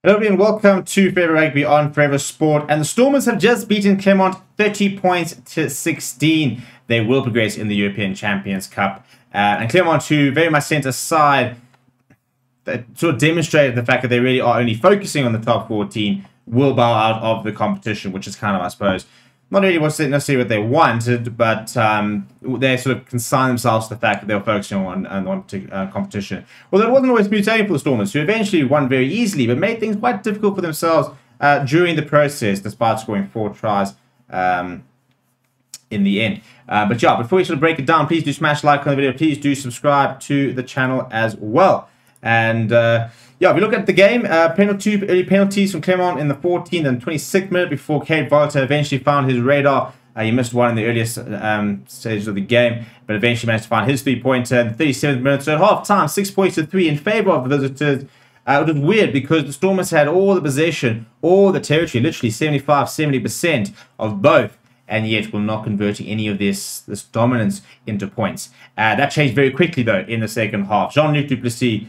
Hello everyone, welcome to Forever Rugby on Forever Sport. And the Stormers have just beaten Clermont 30 points to 16. They will progress in the European Champions Cup. And Clermont, who very much sent aside, sort of demonstrated the fact that they really are only focusing on the top 14, will bow out of the competition, which is kind of, I suppose, not really necessarily what they wanted, but they sort of consigned themselves to the fact that they were focusing on competition. Well, that wasn't always smooth sailing for the Stormers, who eventually won very easily, but made things quite difficult for themselves during the process, despite scoring 4 tries in the end. But yeah, before we sort of break it down, please do smash like on the video. Please do subscribe to the channel as well. And yeah, if you look at the game, early penalties from Clermont in the 14th and 26th minute before Kate Volta eventually found his radar. He missed one in the earliest stages of the game, but eventually managed to find his 3-pointer in the 37th minute. So at half-time, 6 points to 3 in favour of the visitors. It was weird because the Stormers had all the possession, all the territory, literally 75-70% of both, and yet were not converting any of this dominance into points. That changed very quickly, though, in the second half. Jean-Luc Duplessis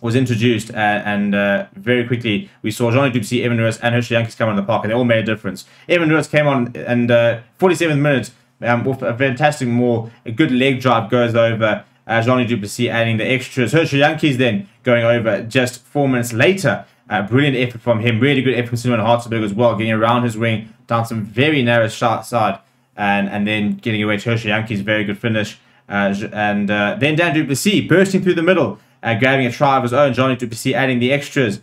was introduced, and very quickly we saw Johnny Duplessis, Evan Lewis, and Herschel Yankees come on in the park, and they all made a difference. Evan Lewis came on, and 47th minute, with a fantastic maul, a good leg drive goes over Johnny Duplessis, adding the extras. Herschel Yankees then going over just 4 minutes later. Brilliant effort from him, really good effort from Simon Hartzenberg as well, getting around his wing, down some very narrow side, and then getting away to Herschel Yankees, very good finish. Then Dan Duplessis bursting through the middle, grabbing a try of his own. Johnny Duplessis adding the extras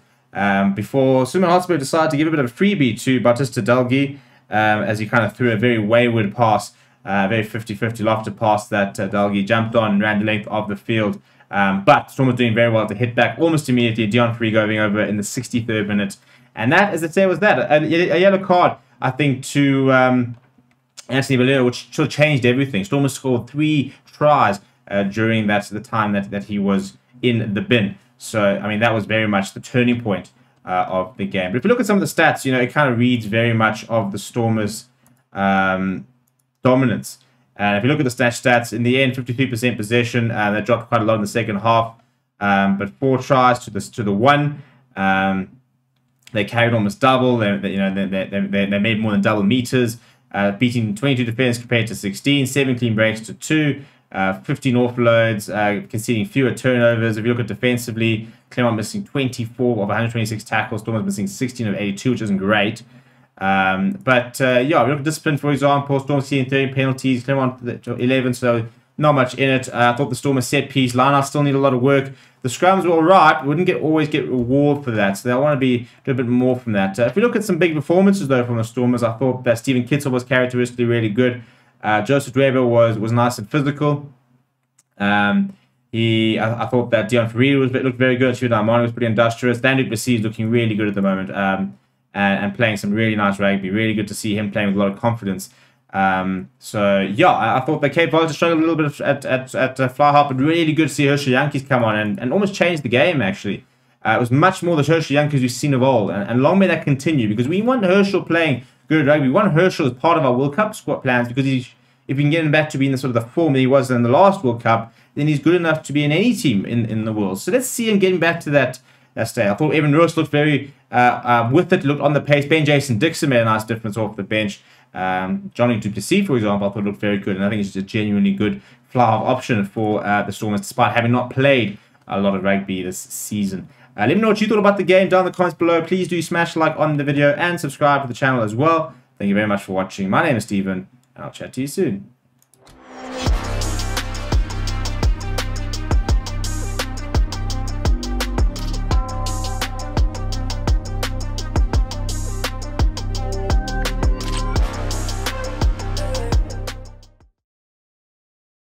before Simon Hartzenberg decided to give a bit of a freebie to Baptiste Delgy as he kind of threw a very wayward pass, very 50-50 lofted pass that Delgy jumped on and ran the length of the field. But Storm was doing very well to hit back almost immediately. Dion Free going over in the 63rd minute. And that, as I say, was that. A yellow card, I think, to Anthony Valero, which sort of changed everything. Stormers scored 3 tries during the time that he was in the bin. So, I mean, that was very much the turning point of the game. But if you look at some of the stats, you know, it kind of reads very much of the Stormers' dominance. And if you look at the stats, in the end, 53% possession. They dropped quite a lot in the second half. But 4 tries to the 1. They carried almost double. They made more than double meters. Beating 22 defenders compared to 16. 7 clean breaks to 2. 15 offloads, conceding fewer turnovers. If you look at defensively, Clermont missing 24 of 126 tackles. Stormers missing 16 of 82, which isn't great. Yeah, if you look at discipline, for example, Stormers seeing 30 penalties, Clermont 11, so not much in it. I thought the Stormers set piece lineouts still need a lot of work. The scrums were alright, wouldn't always get reward for that, so they want to do a bit more from that. If you look at some big performances, though, from the Stormers, I thought that Stephen Kitzel was characteristically really good. Joseph Dweber was nice and physical. I thought that Dion Ferreira looked very good. Stuart Armani was pretty industrious. Dan Duplessis is looking really good at the moment, and playing some really nice rugby. Really good to see him playing with a lot of confidence. So yeah, I thought that Cape Volta struggled a little bit at fly half, but really good to see Herschel Yankees come on and almost change the game, actually. It was much more the Herschel Yankees we've seen of old, and long may that continue, because we want Herschel playing good rugby. We want Herschel as part of our World Cup squad plans, because if we can get him back to being the sort of the form that he was in the last World Cup, then he's good enough to be in any team in the world. So let's see him getting back to that state. I thought Evan Lewis looked very with it, looked on the pace. Ben Jason Dixon made a nice difference off the bench. Johnny Duplessis, for example, I thought looked very good, and I think it's a genuinely good fly-half option for the Stormers, despite having not played a lot of rugby this season. Let me know what you thought about the game down in the comments below. Please do smash like on the video and subscribe to the channel as well. Thank you very much for watching. My name is Steven, and I'll chat to you soon.